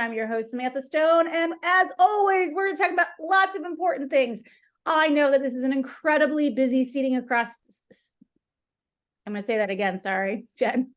I'm your host, Samantha Stone. And as always, we're going to talk about lots of important things. I know that this is an incredibly busy seating across. I'm going to say that again. Sorry, Jen.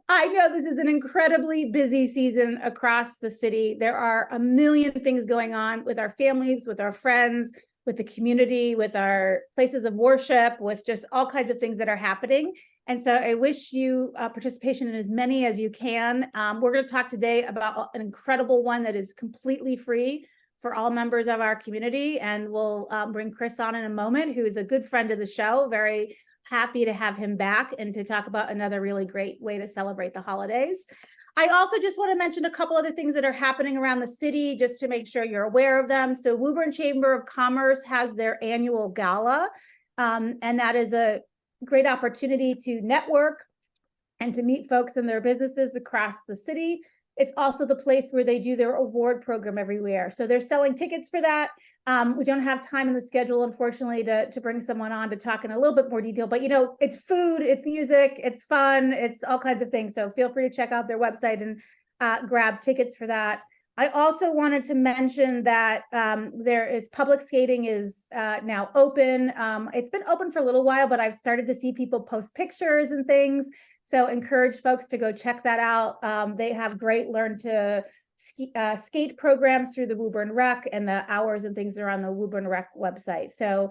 I know this is an incredibly busy season across the city. There are a million things going on with our families, with our friends, with the community, with our places of worship, with just all kinds of things that are happening. And so I wish you participation in as many as you can. We're going to talk today about an incredible one that is completely free for all members of our community. And we'll bring Chris on in a moment, who is a good friend of the show. Very happy to have him back and to talk about another really great way to celebrate the holidays. I also just want to mention a couple other things that are happening around the city, just to make sure you're aware of them. So Woburn Chamber of Commerce has their annual gala, and that is a great opportunity to network and to meet folks in their businesses across the city. It's also the place where they do their award program everywhere. So they're selling tickets for that. We don't have time in the schedule, unfortunately, to bring someone on to talk in a little bit more detail. But, you know, it's food, it's music, it's fun, it's all kinds of things. So feel free to check out their website and grab tickets for that. I also wanted to mention that there is public skating is now open. It's been open for a little while, but I've started to see people post pictures and things. So encourage folks to go check that out. They have great learn to skate programs through the Woburn Rec, and the hours and things are on the Woburn Rec website. So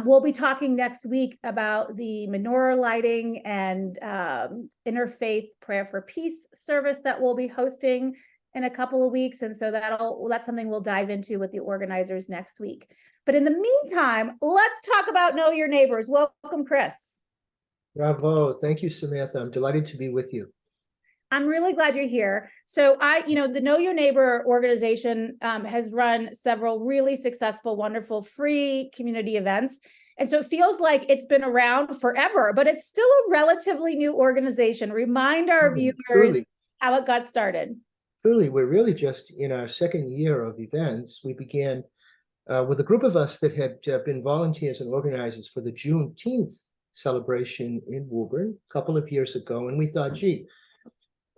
we'll be talking next week about the menorah lighting and interfaith prayer for peace service that we'll be hosting in a couple of weeks. And so that's something we'll dive into with the organizers next week. But in the meantime, let's talk about Know Your Neighbors. Welcome, Chris. Bravo. Thank you, Samantha. I'm delighted to be with you. I'm really glad you're here. So the Know Your Neighbor organization has run several really successful, wonderful, free community events. And so it feels like it's been around forever, but it's still a relatively new organization. Remind our viewers how it got started. Truly, we're really just in our second year of events. We began with a group of us that had been volunteers and organizers for the Juneteenth celebration in Woburn a couple of years ago. And we thought, gee,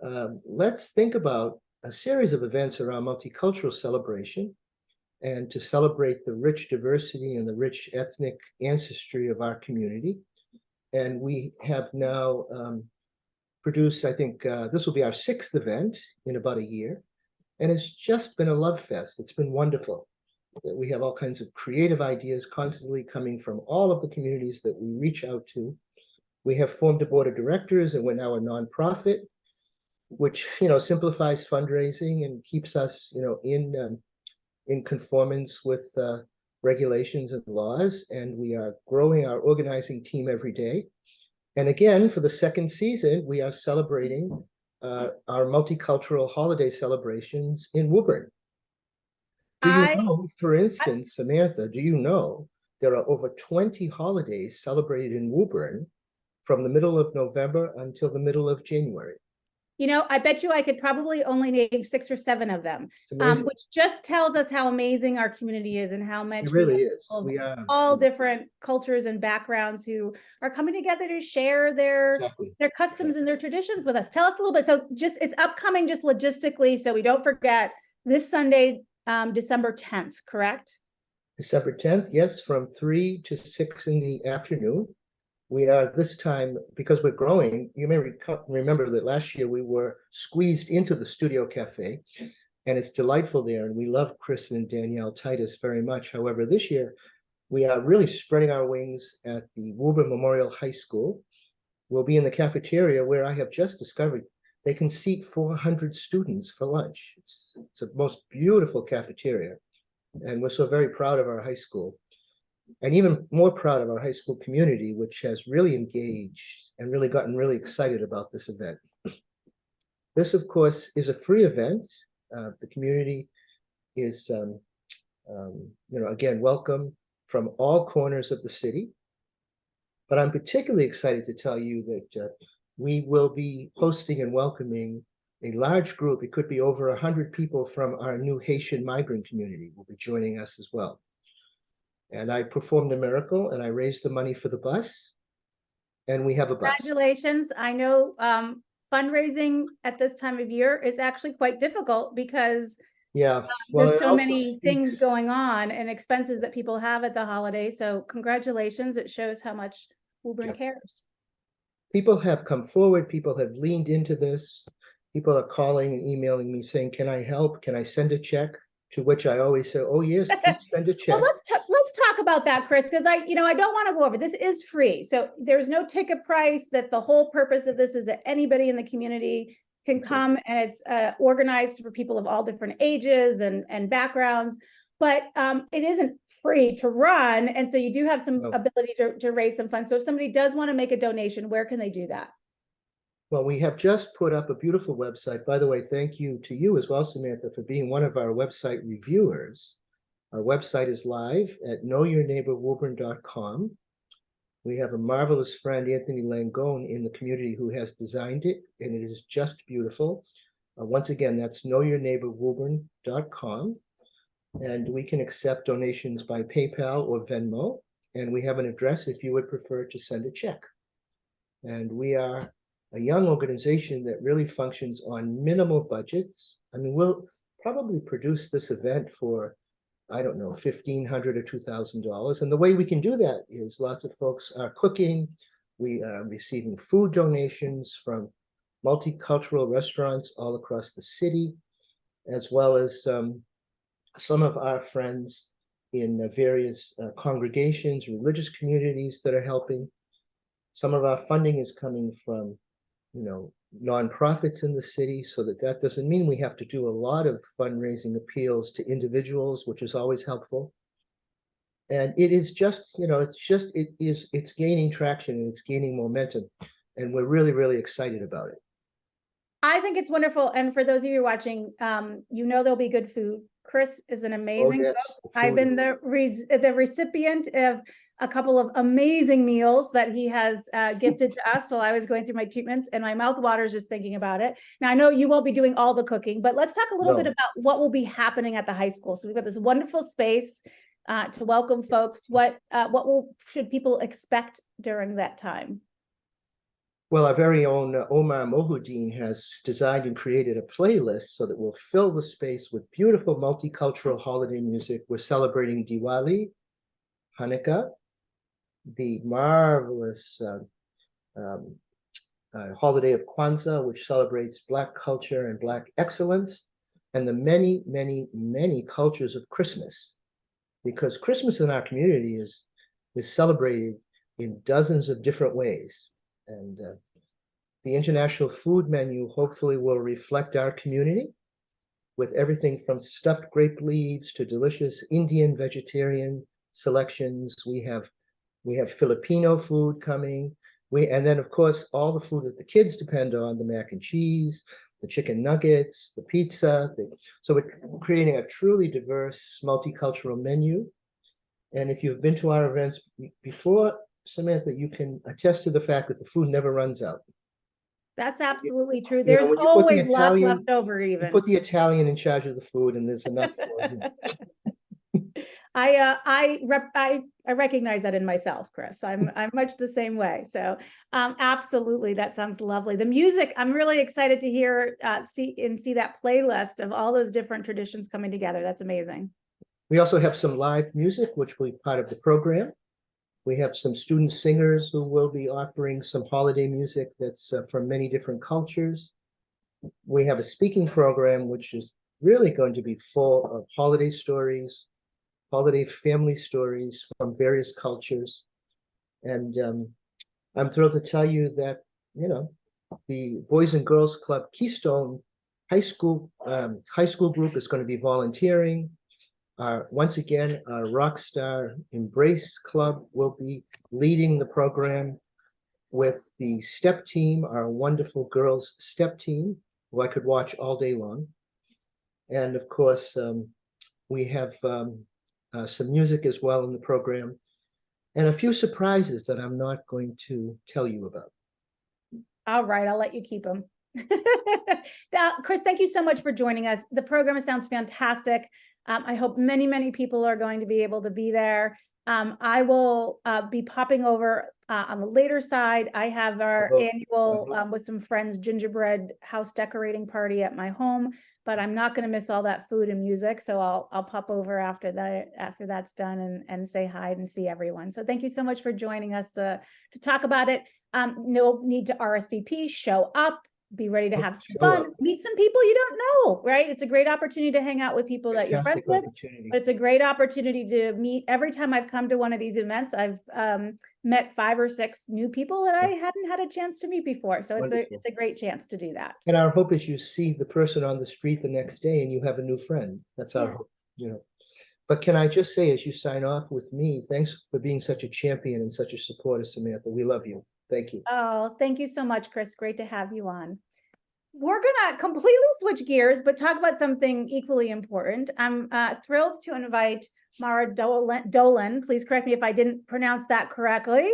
let's think about a series of events around multicultural celebration and to celebrate the rich diversity and the rich ethnic ancestry of our community. And we have now produced, I think this will be our 6th event in about a year. And it's just been a love fest. It's been wonderful. We have all kinds of creative ideas constantly coming from all of the communities that we reach out to. We have formed a board of directors, and we're now a nonprofit, which simplifies fundraising and keeps us in conformance with regulations and laws. And we are growing our organizing team every day. And again, for the 2nd season, we are celebrating our multicultural holiday celebrations in Woburn. Do you know, for instance, Samantha, do you know there are over 20 holidays celebrated in Woburn from the middle of November until the middle of January? You know, I bet you I could probably only name 6 or 7 of them, which just tells us how amazing our community is and how much it really is. We are all different cultures and backgrounds who are coming together to share their customs and their traditions with us. Tell us a little bit. So it's upcoming just logistically, so we don't forget, this Sunday, December 10th, correct? December 10th, yes, from 3 to 6 in the afternoon. We are this time, because we're growing, you may remember that last year we were squeezed into the Studio Cafe, and it's delightful there, and we love Chris and Danielle Titus very much. However, this year we are really spreading our wings at the Woburn Memorial High School. We'll be in the cafeteria, where I have just discovered they can seat 400 students for lunch. It's a most beautiful cafeteria, and we're so very proud of our high school. And even more proud of our high school community, which has really engaged and really gotten really excited about this event. This, of course, is a free event. The community is, again, welcome from all corners of the city. But I'm particularly excited to tell you that we will be hosting and welcoming a large group. It could be over 100 people from our new Haitian migrant community will be joining us as well. And I performed a miracle, and I raised the money for the bus, and we have a bus. Congratulations. I know fundraising at this time of year is actually quite difficult because Yeah, well, there's it so also many things speaks, going on and expenses that people have at the holiday. So congratulations. It shows how much Woburn yeah, cares. people have come forward, people have leaned into this. People are calling and emailing me saying, can I help? Can I send a check? To which I always say, oh yes, please send a Well, check. let's talk about that, Chris, because I don't want to go over. This is free, so there's no ticket price. That the whole purpose of this is that anybody in the community can come, and it's organized for people of all different ages and backgrounds. But it isn't free to run, and so you do have some No. ability to raise some funds. So if somebody does want to make a donation, where can they do that? Well, we have just put up a beautiful website. By the way, thank you to you as well, Samantha, for being one of our website reviewers. Our website is live at knowyourneighborwoburn.com. We have a marvelous friend, Anthony Langone, in the community who has designed it, and it is just beautiful. Once again, that's knowyourneighborwoburn.com. And we can accept donations by PayPal or Venmo. And we have an address if you would prefer to send a check. And we are a young organization that really functions on minimal budgets. I mean, we'll probably produce this event for, I don't know, $1,500 or $2,000. And the way we can do that is lots of folks are cooking. We are receiving food donations from multicultural restaurants all across the city, as well as some of our friends in various congregations, religious communities that are helping. Some of our funding is coming from, nonprofits in the city, so that doesn't mean we have to do a lot of fundraising appeals to individuals, which is always helpful. And it is just, it's gaining traction and it's gaining momentum. And we're really, really excited about it. I think it's wonderful. And for those of you watching, there'll be good food. Chris is an amazing yes, cook. I've been the recipient of a couple of amazing meals that he has gifted to us while I was going through my treatments, and my mouth waters just thinking about it. Now, I know you won't be doing all the cooking, but let's talk a little bit about what will be happening at the high school. So we've got this wonderful space to welcome folks. What should people expect during that time? Well, our very own Omar Mohuddin has designed and created a playlist so that we'll fill the space with beautiful multicultural holiday music. We're celebrating Diwali, Hanukkah, the marvelous holiday of Kwanzaa, which celebrates Black culture and Black excellence, and the many, many, many cultures of Christmas. Because Christmas in our community is celebrated in dozens of different ways. And the international food menu hopefully will reflect our community with everything from stuffed grape leaves to delicious Indian vegetarian selections. We have Filipino food coming. And then of course all the food that the kids depend on, the mac and cheese, the chicken nuggets, the pizza. So we're creating a truly diverse multicultural menu. And if you've been to our events before, Samantha, you can attest to the fact that the food never runs out. That's absolutely true. There's when you put the always lots Italian, left over, you even. put the Italian in charge of the food, and there's enough for I recognize that in myself, Chris. I'm much the same way. So absolutely, that sounds lovely. The music, I'm really excited to hear, see that playlist of all those different traditions coming together. That's amazing. We also have some live music, which will be part of the program. We have some student singers who will be offering some holiday music that's from many different cultures. We have a speaking program, which is really going to be full of holiday stories, holiday family stories from various cultures. And I'm thrilled to tell you that, the Boys and Girls Club Keystone High School group is going to be volunteering. Once again, our Rockstar Embrace Club will be leading the program with the step team, our wonderful girls step team, who I could watch all day long. And of course, we have some music as well in the program, and a few surprises that I'm not going to tell you about. All right, I'll let you keep them. Chris, thank you so much for joining us. The program sounds fantastic. I hope many, many people are going to be able to be there. I will be popping over on the later side. I have our annual with some friends gingerbread house decorating party at my home, but I'm not going to miss all that food and music. So I'll pop over after that's done and say hi and see everyone. So thank you so much for joining us to talk about it. No need to RSVP, show up. Be ready to have some fun, meet some people you don't know, right? It's a great opportunity to hang out with people that you're friends with. But it's a great opportunity to meet. Every time I've come to one of these events, I've met 5 or 6 new people that I hadn't had a chance to meet before. So it's a great chance to do that. And our hope is you see the person on the street the next day and you have a new friend. That's our hope, you know. But can I just say, as you sign off with me, thanks for being such a champion and such a supporter, Samantha. We love you. Thank you. Oh, thank you so much, Chris. Great to have you on. We're going to completely switch gears, but talk about something equally important. I'm thrilled to invite Mara Dolan. Please correct me if I didn't pronounce that correctly.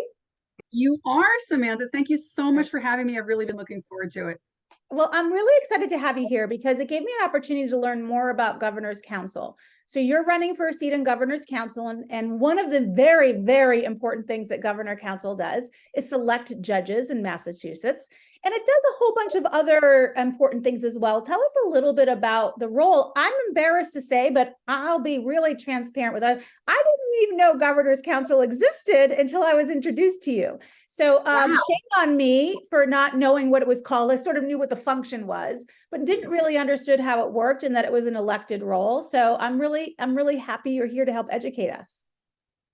You are, Samantha. Thank you so much for having me. I've really been looking forward to it. Well, I'm really excited to have you here because it gave me an opportunity to learn more about Governor's Council. So you're running for a seat in Governor's Council, and one of the very, very important things that Governor Council does is select judges in Massachusetts. And it does a whole bunch of other important things as well. Tell us a little bit about the role. I'm embarrassed to say, but I'll be really transparent with us. I didn't even know Governor's Council existed until I was introduced to you. So shame on me for not knowing what it was called. I sort of knew what the function was, but didn't really understood how it worked and that it was an elected role. So I'm really happy you're here to help educate us.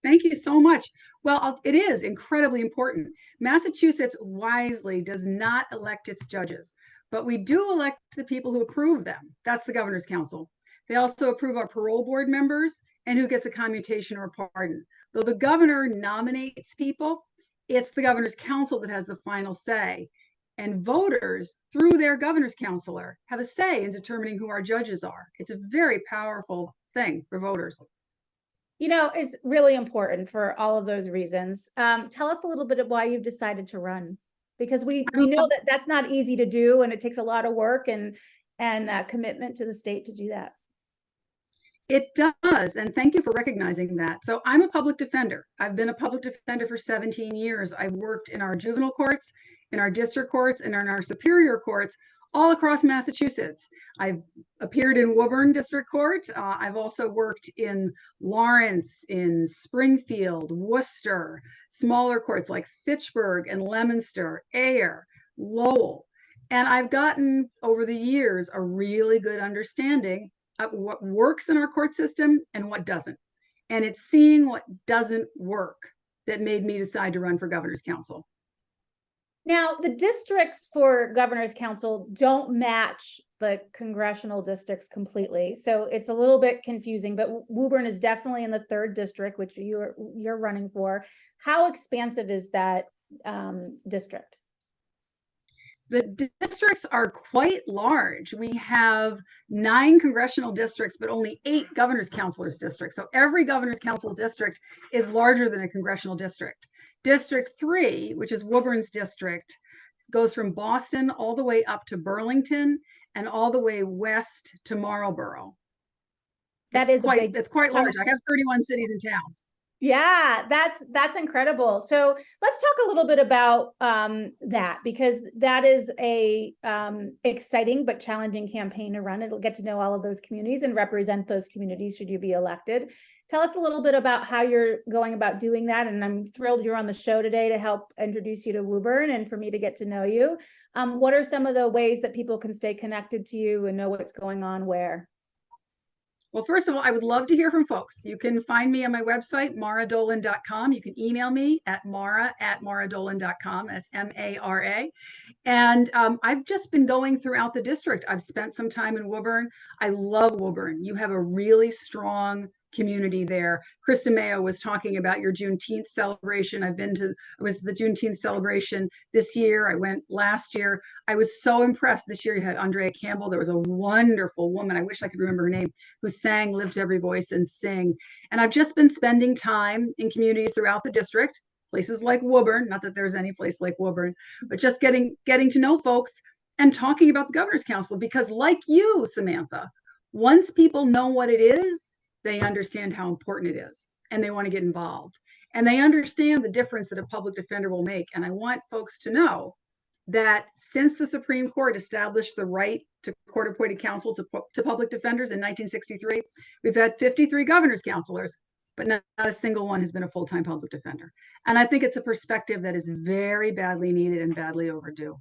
Thank you so much. Well, it is incredibly important. Massachusetts wisely does not elect its judges, but we do elect the people who approve them. That's the Governor's Council. They also approve our parole board members and who gets a commutation or a pardon. Though the governor nominates people, it's the Governor's Council that has the final say. And voters, through their Governor's Counselor, have a say in determining who our judges are. It's a very powerful thing for voters. You know, it's really important for all of those reasons. Tell us a little bit of why you've decided to run, because we know that that's not easy to do, and it takes a lot of work and commitment to the state to do that. It does, and thank you for recognizing that. So I'm a public defender. I've been a public defender for 17 years. I've worked in our juvenile courts, in our district courts, and in our superior courts all across Massachusetts. I've appeared in Woburn District Court. I've also worked in Lawrence, in Springfield, Worcester, smaller courts like Fitchburg and Leominster, Ayer, Lowell. And I've gotten, over the years, a really good understanding of what works in our court system and what doesn't. And it's seeing what doesn't work that made me decide to run for Governor's Council. Now, the districts for Governor's Council don't match the congressional districts completely. So it's a little bit confusing, but Woburn is definitely in the 3rd district, which you're running for. How expansive is that district? The districts are quite large. We have 9 congressional districts, but only 8 governor's councilors districts. So every governor's council district is larger than a congressional district. District 3, which is Woburn's district, goes from Boston all the way up to Burlington and all the way west to Marlborough. It's quite large. I have 31 cities and towns. Yeah, that's incredible. So let's talk a little bit about that, because that is a exciting but challenging campaign to run. It'll get to know all of those communities and represent those communities should you be elected. Tell us a little bit about how you're going about doing that. And I'm thrilled you're on the show today to help introduce you to Woburn and for me to get to know you. What are some of the ways that people can stay connected to you and know what's going on where? Well, first of all, I would love to hear from folks. You can find me on my website, maradolan.com. You can email me at mara@maradolan.com. That's M-A-R-A. And I've just been going throughout the district. I've spent some time in Woburn. I love Woburn. You have a really strong community there. Chris DiMeo was talking about your Juneteenth celebration. I was at the Juneteenth celebration this year. I went last year. I was so impressed. This year you had Andrea Campbell. There was a wonderful woman, I wish I could remember her name, who sang Lift Every Voice and Sing. And I've just been spending time in communities throughout the district, places like Woburn, not that there's any place like Woburn, but just getting to know folks and talking about the governor's council, because like you, Samantha, once people know what it is, they understand how important it is and they want to get involved and they understand the difference that a public defender will make. And I want folks to know that since the Supreme Court established the right to court-appointed counsel to public defenders in 1963, we've had 53 governor's counselors, but not a single one has been a full-time public defender. And I think it's a perspective that is very badly needed and badly overdue.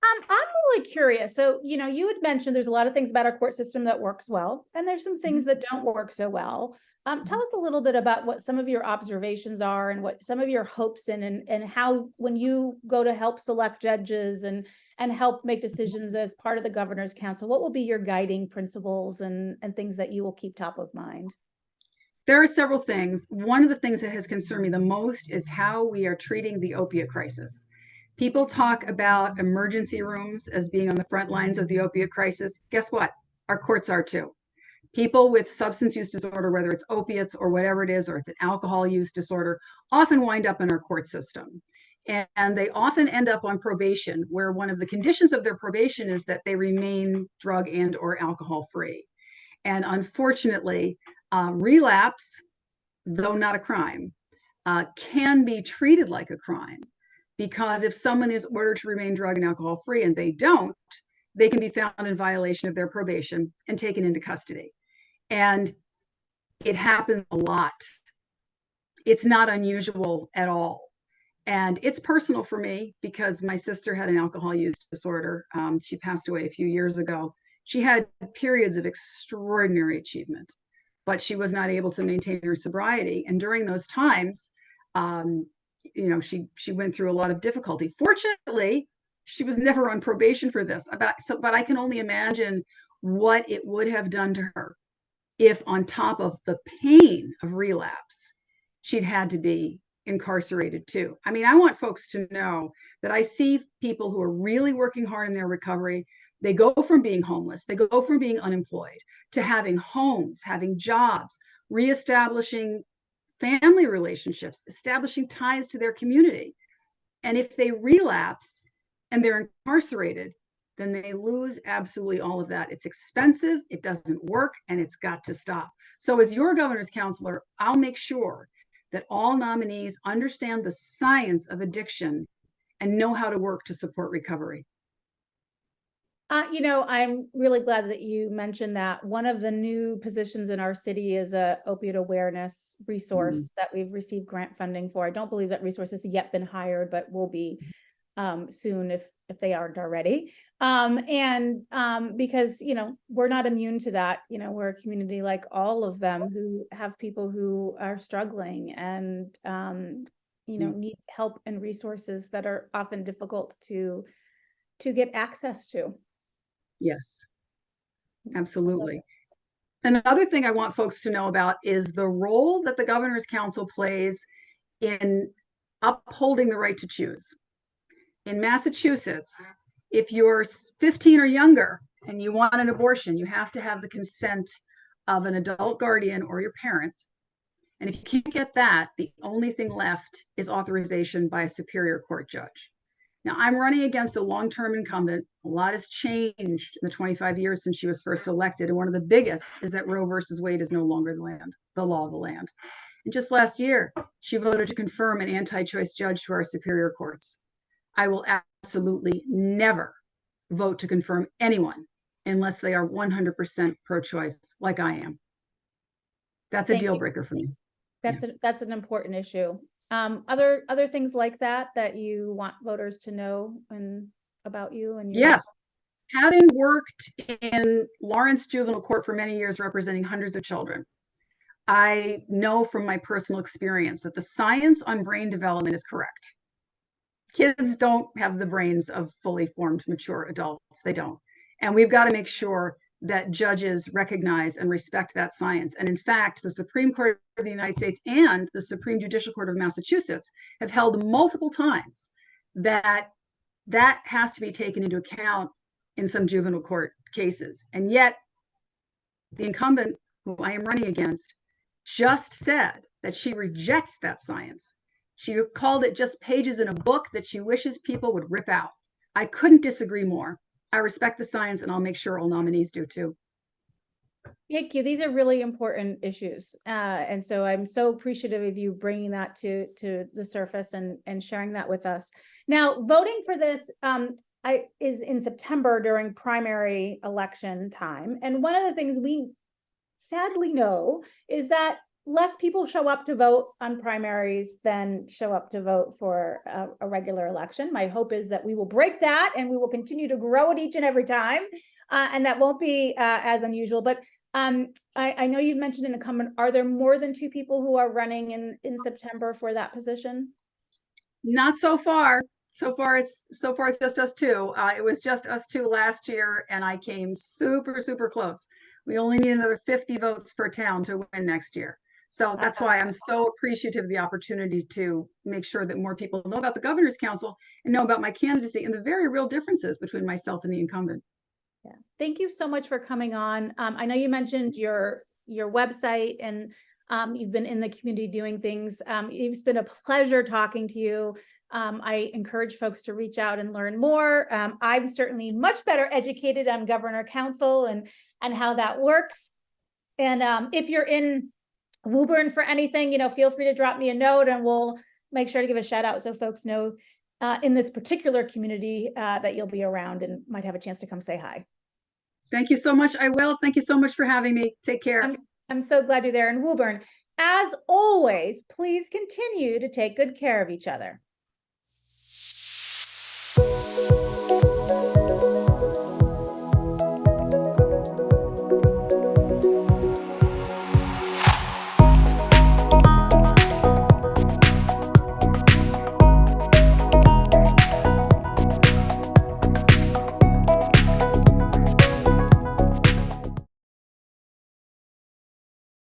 I'm really curious. So, you had mentioned there's a lot of things about our court system that works well, and there's some things that don't work so well. Tell us a little bit about what some of your observations are and what some of your hopes and how, when you go to help select judges and help make decisions as part of the governor's council, what will be your guiding principles and things that you will keep top of mind? There are several things. One of the things that has concerned me the most is how we are treating the opiate crisis. People talk about emergency rooms as being on the front lines of the opiate crisis. Guess what? Our courts are too. People with substance use disorder, whether it's opiates or whatever it is, or it's an alcohol use disorder, often wind up in our court system. And they often end up on probation, where one of the conditions of their probation is that they remain drug and or alcohol free. And unfortunately, relapse, though not a crime, can be treated like a crime. Because if someone is ordered to remain drug and alcohol free and they don't, they can be found in violation of their probation and taken into custody. And it happens a lot. It's not unusual at all. And it's personal for me because my sister had an alcohol use disorder. She passed away a few years ago. She had periods of extraordinary achievement, but she was not able to maintain her sobriety. And during those times, she went through a lot of difficulty. Fortunately, she was never on probation for this. But I can only imagine what it would have done to her if, on top of the pain of relapse, she'd had to be incarcerated too. I mean, I want folks to know that I see people who are really working hard in their recovery. They go from being homeless, they go from being unemployed to having homes, having jobs, reestablishing family relationships, establishing ties to their community. And if they relapse and they're incarcerated, then they lose absolutely all of that. It's expensive, it doesn't work, and it's got to stop. So as your governor's counselor, I'll make sure that all nominees understand the science of addiction and know how to work to support recovery. I'm really glad that you mentioned that. One of the new positions in our city is a opioid awareness resource that we've received grant funding for. I don't believe that resource has yet been hired, but will be soon if they aren't already. Because, we're not immune to that. We're a community like all of them who have people who are struggling and, need help and resources that are often difficult to get access to. Yes, absolutely. Another thing I want folks to know about is the role that the governor's council plays in upholding the right to choose. In Massachusetts, if you're 15 or younger and you want an abortion, you have to have the consent of an adult guardian or your parent. And if you can't get that, the only thing left is authorization by a superior court judge. Now, I'm running against a long-term incumbent. A lot has changed in the 25 years since she was first elected. And one of the biggest is that Roe versus Wade is no longer the law of the land. And just last year, she voted to confirm an anti-choice judge to our superior courts. I will absolutely never vote to confirm anyone unless they are 100% pro-choice, like I am. That's a deal breaker for me. That's an important issue. Other things like that you want voters to know about you and your yes. Having worked in Lawrence Juvenile Court for many years, representing hundreds of children, I know from my personal experience that the science on brain development is correct. Kids don't have the brains of fully formed, mature adults. They don't. And we've got to make sure that judges recognize and respect that science. And in fact, the Supreme Court of the United States and the Supreme Judicial Court of Massachusetts have held multiple times that has to be taken into account in some juvenile court cases. And yet, the incumbent who I am running against just said that she rejects that science. She called it just pages in a book that she wishes people would rip out. I couldn't disagree more. I respect the science, and I'll make sure all nominees do too. Thank you. These are really important issues. And so I'm so appreciative of you bringing that to the surface and sharing that with us. Now, voting for this is in September during primary election time. And one of the things we sadly know is that less people show up to vote on primaries than show up to vote for a regular election. My hope is that we will break that and we will continue to grow it each and every time. And that won't be as unusual. But I know you've mentioned in a comment, are there more than 2 people who are running in September for that position? Not so far. So far it's just us two. It was just us two last year, and I came super close. We only need another 50 votes per town to win next year. So that's why I'm so appreciative of the opportunity to make sure that more people know about the Governor's Council and know about my candidacy and the very real differences between myself and the incumbent. Yeah. Thank you so much for coming on. I know you mentioned your website, and you've been in the community doing things. It's been a pleasure talking to you. I encourage folks to reach out and learn more. I'm certainly much better educated on Governor Council and how that works. And if you're in Woburn for anything, feel free to drop me a note, and we'll make sure to give a shout out so folks know in this particular community that you'll be around and might have a chance to come say hi. Thank you so much. I will. Thank you so much for having me. Take care. I'm so glad you're there in Woburn. As always, please continue to take good care of each other.